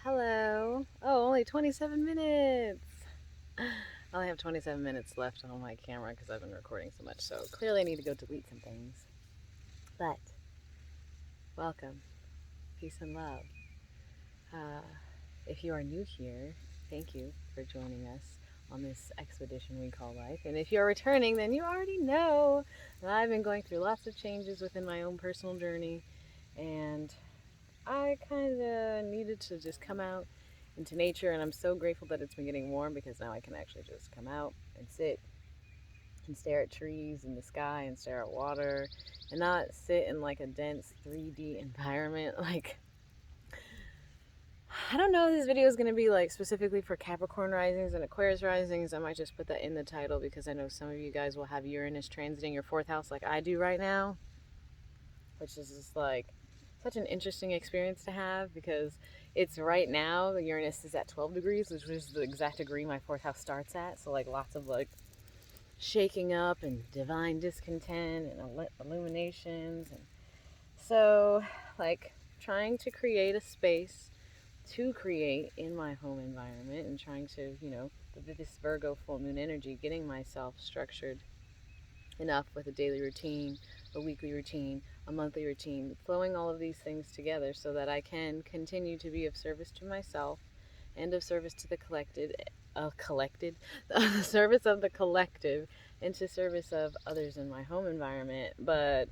Hello. Oh, only 27 minutes. I only have 27 minutes left on my camera because I've been recording so much, so clearly I need to go delete some things. But, welcome. Peace and love. Uh, if you are new here, thank you for joining us on this expedition we call life. And if you're returning, then you already know that I've been going through lots of changes within my own personal journey, and I kind of needed to just come out into nature, and I'm so grateful that it's been getting warm because now I can actually just come out and sit and stare at trees and the sky and stare at water and not sit in like a dense 3D environment. Like, I don't know if this video is going to be like specifically for Capricorn risings and Aquarius risings. I might just put that in the title because I know some of you guys will have Uranus transiting your fourth house like I do right now, which is just like such an interesting experience to have because it's right now, the Uranus is at 12 degrees, which is the exact degree my fourth house starts at. So like lots of like shaking up and divine discontent and illuminations. And so like trying to create a space to create in my home environment and trying to, with this Virgo full moon energy, getting myself structured enough with a daily routine, a weekly routine, a monthly routine, flowing all of these things together so that I can continue to be of service to myself and of service to the service of the collective, and to service of others in my home environment. But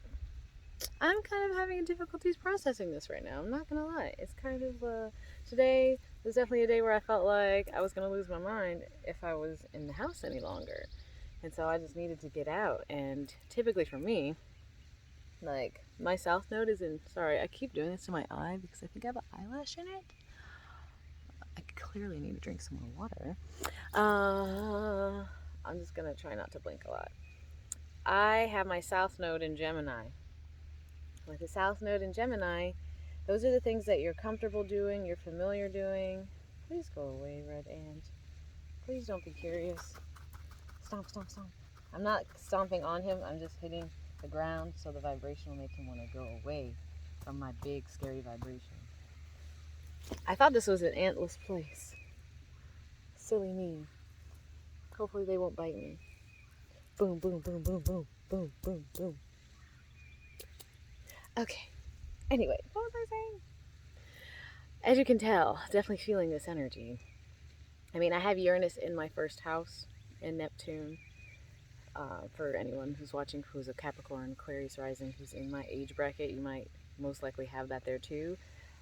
I'm kind of having difficulties processing this right now. I'm not gonna lie. It's kind of today was definitely a day where I felt like I was gonna lose my mind if I was in the house any longer. And so I just needed to get out. And typically for me, like my south node is in, sorry, I keep doing this to my eye because I think I have an eyelash in it. I clearly need to drink some more water. I'm just going to try not to blink a lot. I have my south node in Gemini. With the south node in Gemini, those are the things that you're comfortable doing, you're familiar doing. Please go away, red ant. Please don't be curious. Stomp, stomp, stomp. I'm not stomping on him, I'm just hitting the ground so the vibration will make him want to go away from my big, scary vibration. I thought this was an antless place. Silly me. Hopefully they won't bite me. Boom, boom, boom, boom, boom, boom, boom, boom. Okay. Anyway, what was I saying? As you can tell, definitely feeling this energy. I mean, I have Uranus in my first house and Neptune. For anyone who's watching who's a Capricorn, Aquarius rising, who's in my age bracket, you might most likely have that there too.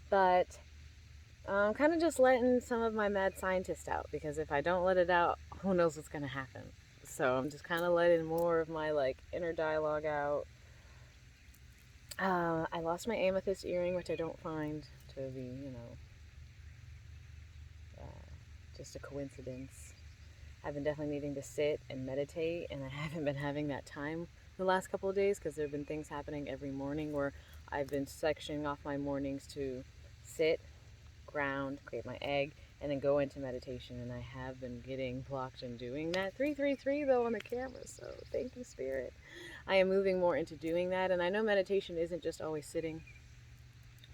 But I'm kind of just letting some of my mad scientist out, because if I don't let it out, who knows what's going to happen. So I'm just kind of letting more of my like inner dialogue out. I lost my amethyst earring, which I don't find to be, just a coincidence. I've been definitely needing to sit and meditate, and I haven't been having that time the last couple of days because there have been things happening every morning where I've been sectioning off my mornings to sit, ground, create my egg, and then go into meditation, and I have been getting blocked in doing that. 333 though on the camera, so thank you, Spirit. I am moving more into doing that, and I know meditation isn't just always sitting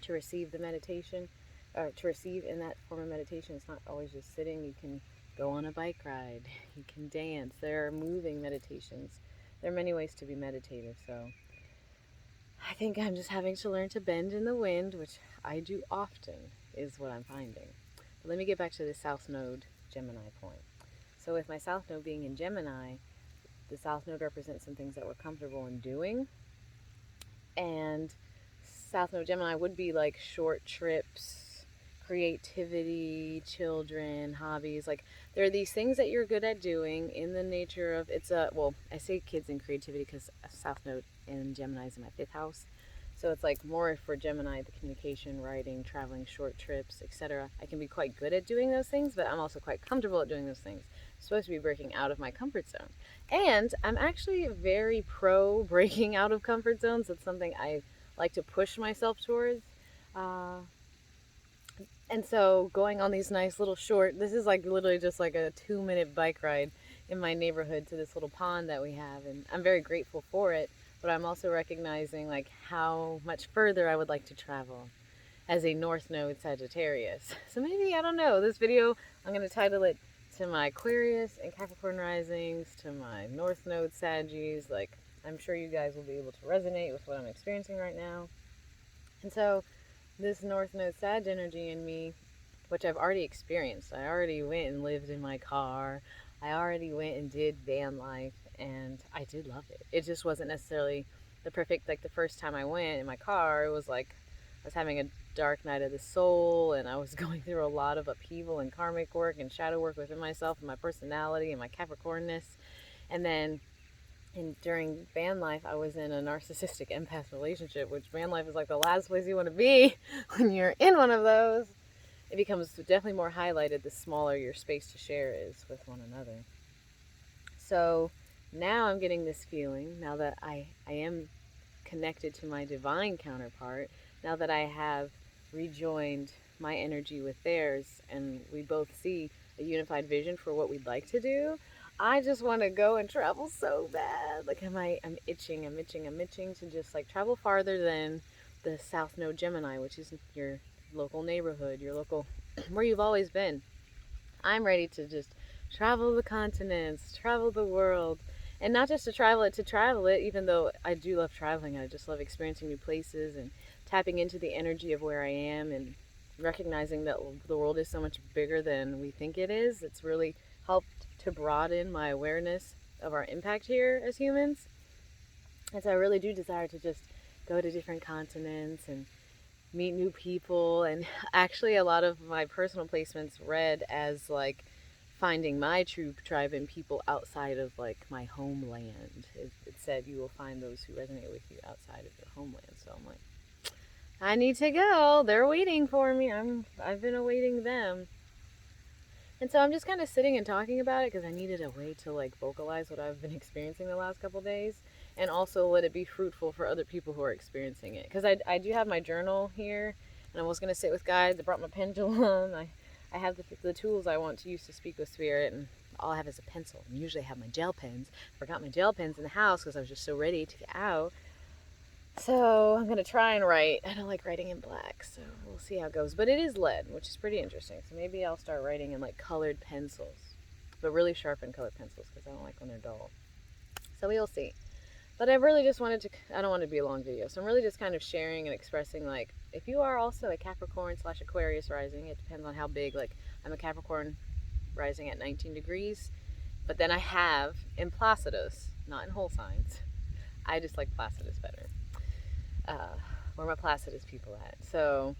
to receive the meditation, or to receive in that form of meditation. It's not always just sitting. You can go on a bike ride, you can dance. There are moving meditations. There are many ways to be meditative, so I think I'm just having to learn to bend in the wind, which I do often, is what I'm finding. But let me get back to the South Node Gemini point. So with my South Node being in Gemini, the South Node represents some things that we're comfortable in doing. And South Node Gemini would be like short trips, creativity, children, hobbies. Like there are these things that you're good at doing in the nature of, I say kids and creativity because South Node in Gemini is in my fifth house. So it's like more for Gemini, the communication, writing, traveling, short trips, etc. I can be quite good at doing those things, but I'm also quite comfortable at doing those things. I'm supposed to be breaking out of my comfort zone. And I'm actually very pro breaking out of comfort zones. It's something I like to push myself towards. And so going on these nice little this is like literally just like a 2-minute bike ride in my neighborhood to this little pond that we have. And I'm very grateful for it, but I'm also recognizing like how much further I would like to travel. as a North Node Sagittarius. So maybe, I don't know, this video, I'm going to title it to my Aquarius and Capricorn risings, to my North Node Saggies. Like, I'm sure you guys will be able to resonate with what I'm experiencing right now. And so this North Node Sag energy in me, which I've already experienced. I already went and lived in my car. I already went and did van life, and I did love it. It just wasn't necessarily the perfect, like the first time I went in my car, it was like I was having a dark night of the soul, and I was going through a lot of upheaval and karmic work and shadow work within myself and my personality and my Capricornness. And then during van life, I was in a narcissistic empath relationship, which van life is like the last place you want to be when you're in one of those. It becomes definitely more highlighted the smaller your space to share is with one another. So now I'm getting this feeling, now that I am connected to my divine counterpart, now that I have rejoined my energy with theirs, and we both see a unified vision for what we'd like to do, I just want to go and travel so bad. Like, I'm itching to just like travel farther than the South Node Gemini, which is your local neighborhood, your local, where you've always been. I'm ready to just travel the continents, travel the world, and not just to travel it, even though I do love traveling. I just love experiencing new places and tapping into the energy of where I am and recognizing that the world is so much bigger than we think it is. It's really helped to broaden my awareness of our impact here as humans. And so I really do desire to just go to different continents and meet new people. And actually a lot of my personal placements read as like finding my true tribe and people outside of like my homeland. It said you will find those who resonate with you outside of your homeland. So I'm like, I need to go. They're waiting for me. I've been awaiting them. And so I'm just kind of sitting and talking about it because I needed a way to like vocalize what I've been experiencing the last couple days, and also let it be fruitful for other people who are experiencing it. Because I do have my journal here, and I was going to sit with guides. I brought my pendulum. I have the tools I want to use to speak with spirit, and all I have is a pencil. And usually I have my gel pens. I forgot my gel pens in the house because I was just so ready to get out. So I'm going to try and write. I don't like writing in black, so we'll see how it goes. But it is lead, which is pretty interesting. So maybe I'll start writing in like colored pencils, but really sharpened colored pencils because I don't like when they're dull. So we'll see. But I really just wanted to, I don't want it to be a long video, so I'm really just kind of sharing and expressing, like, if you are also a Capricorn / Aquarius rising, it depends on how big. Like, I'm a Capricorn rising at 19 degrees, but then I have in Placidus, not in whole signs. I just like Placidus better. Where my Placidus people at. So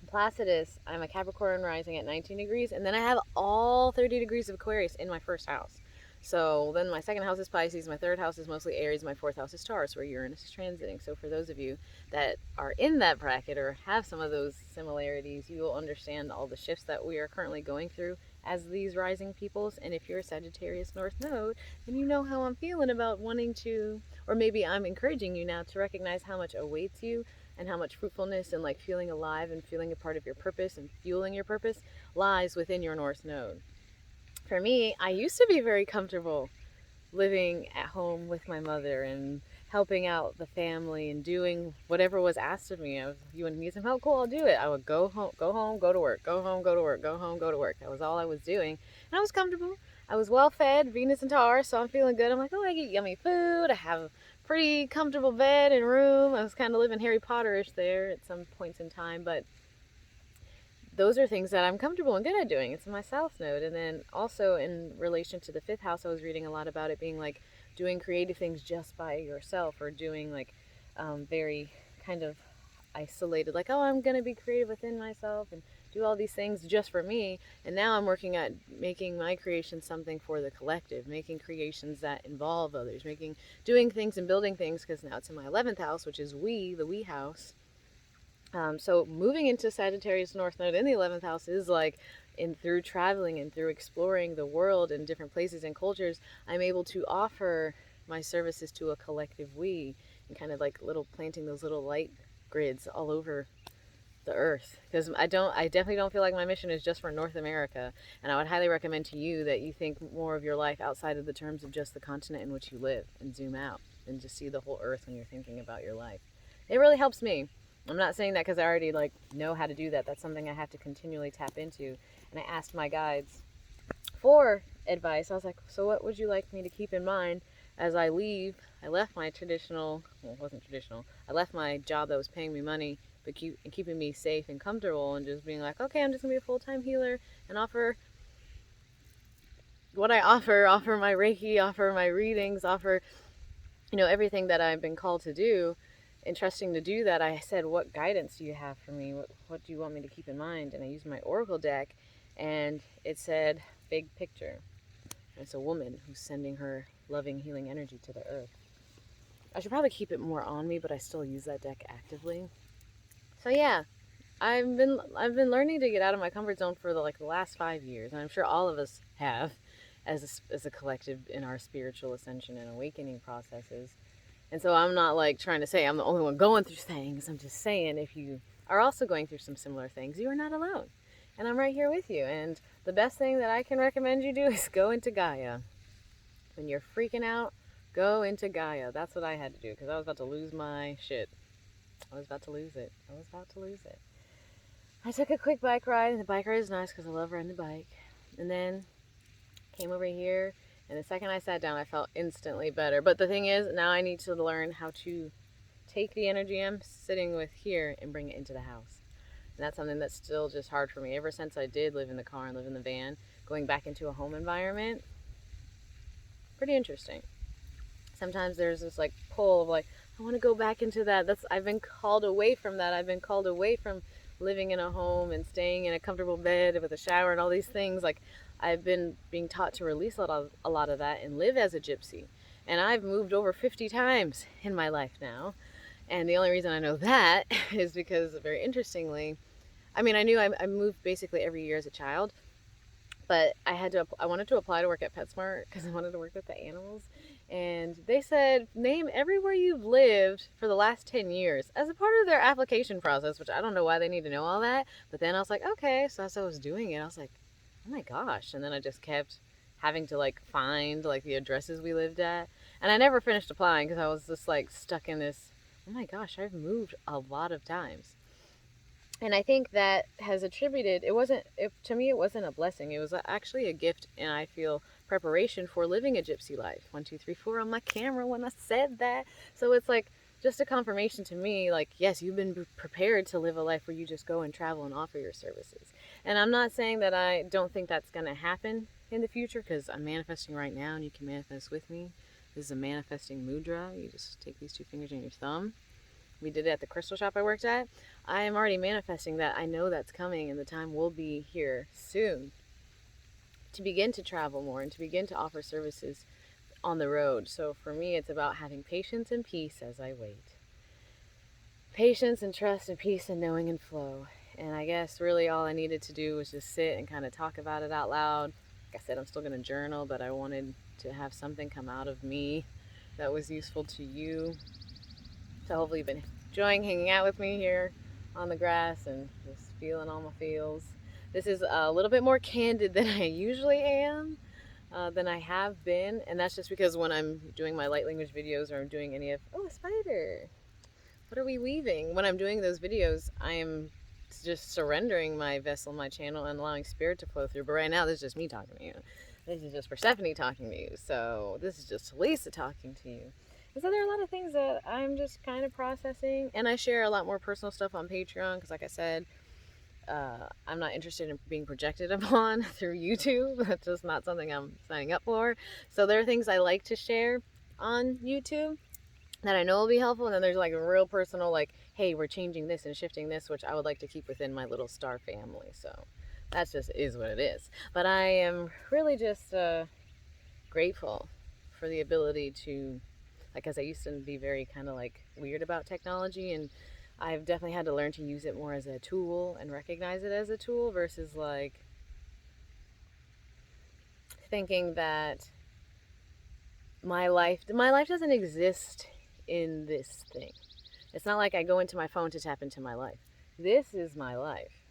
Placidus, I'm a Capricorn rising at 19 degrees, and then I have all 30 degrees of Aquarius in my first house. So then my second house is Pisces, my third house is mostly Aries, my fourth house is Taurus, where Uranus is transiting. So for those of you that are in that bracket or have some of those similarities, you will understand all the shifts that we are currently going through as these rising peoples. And if you're a Sagittarius North Node, then you know how I'm feeling about wanting to, or maybe I'm encouraging you now to recognize how much awaits you and how much fruitfulness and like feeling alive and feeling a part of your purpose and fueling your purpose lies within your North Node. For me, I used to be very comfortable living at home with my mother and helping out the family and doing whatever was asked of me. You want to need some help? Cool, I'll do it. I would go home, go to work, go home, go to work, go home, go to work. That was all I was doing. And I was comfortable. I was well fed, Venus and Taurus, so I'm feeling good. I'm like, oh, I get yummy food. I have a pretty comfortable bed and room. I was kind of living Harry Potter-ish there at some points in time, but those are things that I'm comfortable and good at doing. It's my South Node. And then also in relation to the fifth house, I was reading a lot about it being like doing creative things just by yourself, or doing like very kind of isolated, like, oh, I'm going to be creative within myself and do all these things just for me. And now I'm working at making my creation something for the collective, making creations that involve others, doing things and building things, because now it's in my 11th house, which is the we house. So moving into Sagittarius North Node in the 11th house is like, through traveling and through exploring the world and different places and cultures, I'm able to offer my services to a collective we, and kind of like planting those little light grids all over the earth. Because I definitely don't feel like my mission is just for North America. And I would highly recommend to you that you think more of your life outside of the terms of just the continent in which you live, and zoom out and just see the whole earth when you're thinking about your life. It really helps me. I'm not saying that because I already like know how to do that. That's something I have to continually tap into. And I asked my guides for advice. I was like, so what would you like me to keep in mind as I leave? I left my traditional, well, it wasn't traditional. I left my job that was paying me money, but keeping me safe and comfortable, and just being like, okay, I'm just gonna be a full-time healer and offer what I offer my Reiki, offer my readings, offer, everything that I've been called to do. And trusting to do that, I said, what guidance do you have for me? What do you want me to keep in mind? And I used my oracle deck, and it said, big picture. And it's a woman who's sending her loving, healing energy to the earth. I should probably keep it more on me, but I still use that deck actively. So yeah, I've been learning to get out of my comfort zone for the last 5 years, and I'm sure all of us have, as a collective in our spiritual ascension and awakening processes. And so I'm not trying to say I'm the only one going through things. I'm just saying, if you are also going through some similar things, you are not alone. And I'm right here with you. And the best thing that I can recommend you do is go into Gaia. When you're freaking out, go into Gaia. That's what I had to do, because I was about to lose my shit. I was about to lose it. I took a quick bike ride, and the bike ride is nice because I love riding the bike. And then came over here, and the second I sat down, I felt instantly better. But the thing is, now I need to learn how to take the energy I'm sitting with here and bring it into the house. And that's something that's still just hard for me. Ever since I did live in the car and live in the van, going back into a home environment, pretty interesting. Sometimes there's this pull of I want to go back into that. I've been called away from that. I've been called away from living in a home and staying in a comfortable bed with a shower and all these things. I've been being taught to release a lot of that and live as a gypsy. And I've moved over 50 times in my life now. And the only reason I know that is because, very interestingly, I knew I moved basically every year as a child, but I wanted to apply to work at PetSmart because I wanted to work with the animals. And they said, name everywhere you've lived for the last 10 years as a part of their application process, which I don't know why they need to know all that. But then I was like, okay. So as I was doing it, I was like, oh my gosh. And then I just kept having to find the addresses we lived at. And I never finished applying because I was just stuck in this, oh my gosh, I've moved a lot of times. And I think that has attributed, to me, it wasn't a blessing. It was actually a gift, and I feel preparation for living a gypsy life. 1, 2, 3, 4 on my camera when I said that. So it's just a confirmation to me, yes, you've been prepared to live a life where you just go and travel and offer your services. And I'm not saying that I don't think that's going to happen in the future, because I'm manifesting right now, and you can manifest with me. This is a manifesting mudra. You just take these 2 fingers and your thumb. We did it at the crystal shop I worked at. I am already manifesting that. I know that's coming, and the time will be here soon to begin to travel more and to begin to offer services on the road. So for me, it's about having patience and peace as I wait. Patience and trust and peace and knowing and flow. And I guess really all I needed to do was just sit and kind of talk about it out loud. Like I said, I'm still going to journal, but I wanted to have something come out of me that was useful to you. So hopefully you've been enjoying hanging out with me here on the grass and just feeling all my feels. This is a little bit more candid than I usually am, than I have been. And that's just because when I'm doing my light language videos, or I'm doing any of, oh, a spider. What are we weaving? When I'm doing those videos, I am just surrendering my vessel, my channel, and allowing spirit to flow through. But right now, this is just me talking to you. This is just Persephone talking to you. So this is just Lisa talking to you. And so there are a lot of things that I'm just kind of processing. And I share a lot more personal stuff on Patreon because, like I said, I'm not interested in being projected upon through YouTube. That's just not something I'm signing up for. So there are things I like to share on YouTube that I know will be helpful. And then there's a real personal, hey, we're changing this and shifting this, which I would like to keep within my little star family. So that's just is what it is. But I am really just grateful for the ability to, as I used to be very kind of weird about technology, and I've definitely had to learn to use it more as a tool and recognize it as a tool versus thinking that my life doesn't exist in this thing. It's not like I go into my phone to tap into my life. This is my life.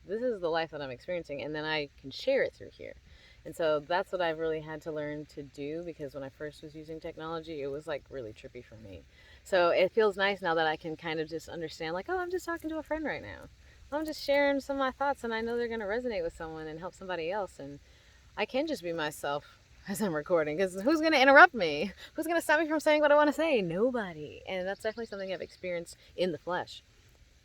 This is the life that I'm experiencing, and then I can share it through here. And so that's what I've really had to learn to do, because when I first was using technology, it was really trippy for me. So it feels nice now that I can kind of just understand, like, oh, I'm just talking to a friend right now. I'm just sharing some of my thoughts, and I know they're going to resonate with someone and help somebody else. And I can just be myself as I'm recording, because who's going to interrupt me? Who's going to stop me from saying what I want to say? Nobody. And that's definitely something I've experienced in the flesh,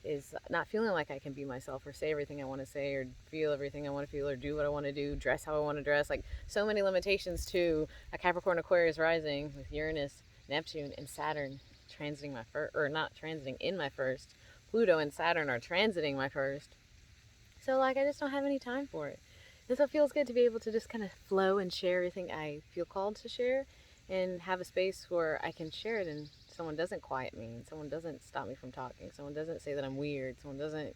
is not feeling like I can be myself or say everything I want to say or feel everything I want to feel or do what I want to do, dress how I want to dress. Like, so many limitations to a Capricorn Aquarius rising with Uranus, Neptune, and Saturn transiting my first, or not transiting in my first. Pluto and Saturn are transiting my first. So, like, I just don't have any time for it. And so it feels good to be able to just kind of flow and share everything I feel called to share, and have a space where I can share it and someone doesn't quiet me, and someone doesn't stop me from talking, someone doesn't say that I'm weird, someone doesn't,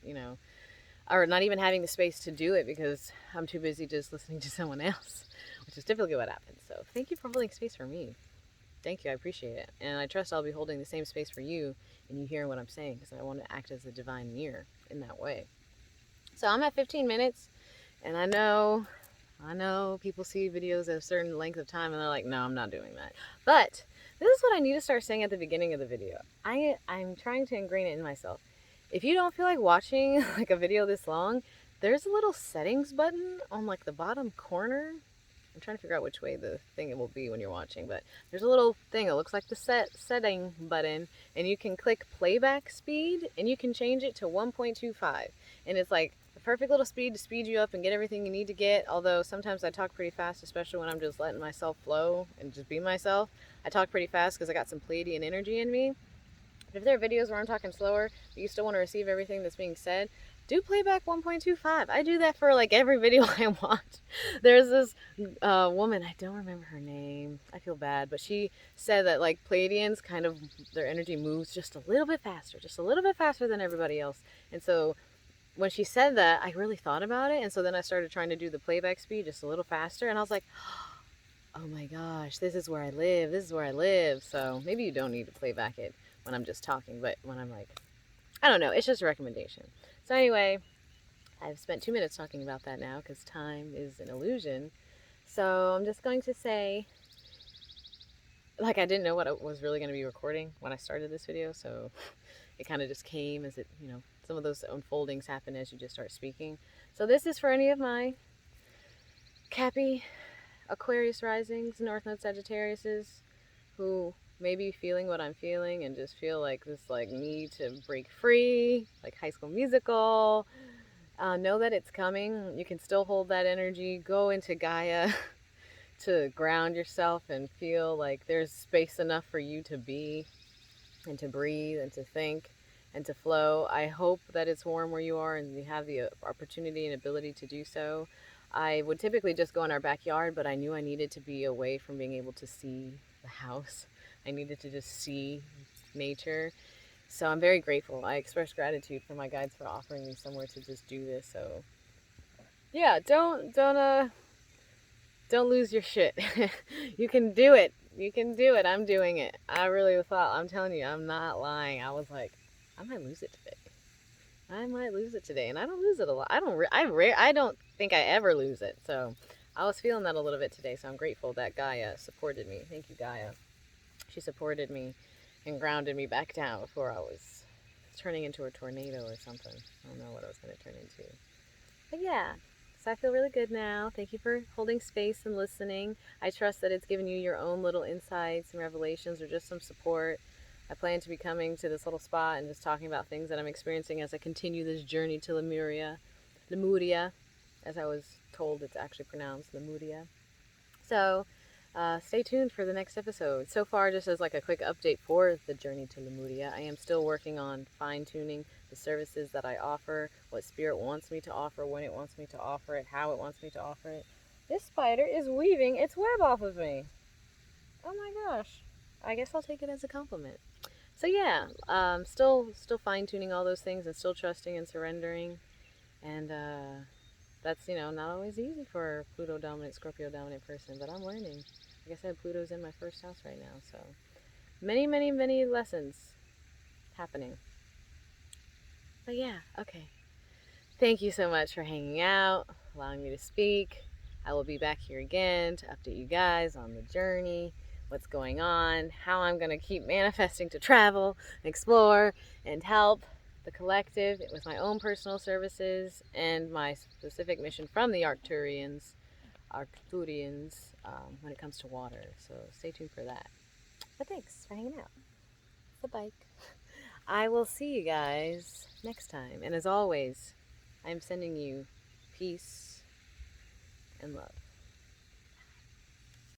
or not even having the space to do it because I'm too busy just listening to someone else, which is typically what happens. So thank you for holding space for me. Thank you, I appreciate it. And I trust I'll be holding the same space for you and you hearing what I'm saying, because I want to act as a divine mirror in that way. So I'm at 15 minutes, and I know people see videos at a certain length of time and they're like, no, I'm not doing that. But this is what I need to start saying at the beginning of the video. I'm trying to ingrain it in myself. If you don't feel like watching like a video this long, there's a little settings button on like the bottom corner. I'm trying to figure out which way the thing it will be when you're watching, but there's a little thing. It looks like the setting button, and you can click playback speed, and you can change it to 1.25. And it's like the perfect little speed to speed you up and get everything you need to get. Although sometimes I talk pretty fast, especially when I'm just letting myself flow and just be myself. I talk pretty fast because I got some Pleiadian energy in me. But if there are videos where I'm talking slower, but you still want to receive everything that's being said, do playback 1.25. I do that for like every video I watch. There's this woman, I don't remember her name, I feel bad, but she said that like Pleiadians kind of, their energy moves just a little bit faster than everybody else. And so when she said that, I really thought about it, and so then I started trying to do the playback speed just a little faster, and I was like, oh my gosh, this is where I live. So maybe you don't need to playback it when I'm just talking, but when I'm like, I don't know, it's just a recommendation. So anyway, I've spent 2 minutes talking about that now because time is an illusion. So I'm just going to say, like, I didn't know what I was really going to be recording when I started this video, so it kind of just came as it, some of those unfoldings happen as you just start speaking. So this is for any of my Cappy Aquarius risings, North Node Sagittariuses, who may be feeling what I'm feeling and just feel like this like need to break free, like High School Musical. Know that it's coming. You can still hold that energy. Go into Gaia to ground yourself and feel like there's space enough for you to be and to breathe and to think and to flow. I hope that it's warm where you are and you have the opportunity and ability to do so. I would typically just go in our backyard, but I knew I needed to be away from being able to see the house. I needed to just see nature. So I'm very grateful. I express gratitude for my guides for offering me somewhere to just do this. So yeah, don't lose your shit. You can do it. You can do it. I'm doing it. I really thought, I'm telling you, I'm not lying. I was like, I might lose it today. And I don't lose it a lot. I don't think I ever lose it. So I was feeling that a little bit today. So I'm grateful that Gaia supported me. Thank you, Gaia. She supported me and grounded me back down before I was turning into a tornado or something. I don't know what I was going to turn into. But yeah, so I feel really good now. Thank you for holding space and listening. I trust that it's given you your own little insights and revelations or just some support. I plan to be coming to this little spot and just talking about things that I'm experiencing as I continue this journey to Lemuria, as I was told it's actually pronounced Lemuria. So stay tuned for the next episode. So far, just as like a quick update for the journey to Lemuria, I am still working on fine-tuning the services that I offer, what Spirit wants me to offer, when it wants me to offer it, how it wants me to offer it. This spider is weaving its web off of me. Oh my gosh. I guess I'll take it as a compliment. So yeah, still fine-tuning all those things and still trusting and surrendering. And that's, not always easy for a Pluto-dominant, Scorpio-dominant person, but I'm learning. Like I said, Pluto's in my first house right now, so many, many, many lessons happening. But yeah, okay. Thank you so much for hanging out, allowing me to speak. I will be back here again to update you guys on the journey. what's going on, how I'm going to keep manifesting to travel, explore, and help the collective with my own personal services and my specific mission from the Arcturians when it comes to water. So stay tuned for that. But thanks for hanging out. It's the bike. I will see you guys next time. And as always, I'm sending you peace and love.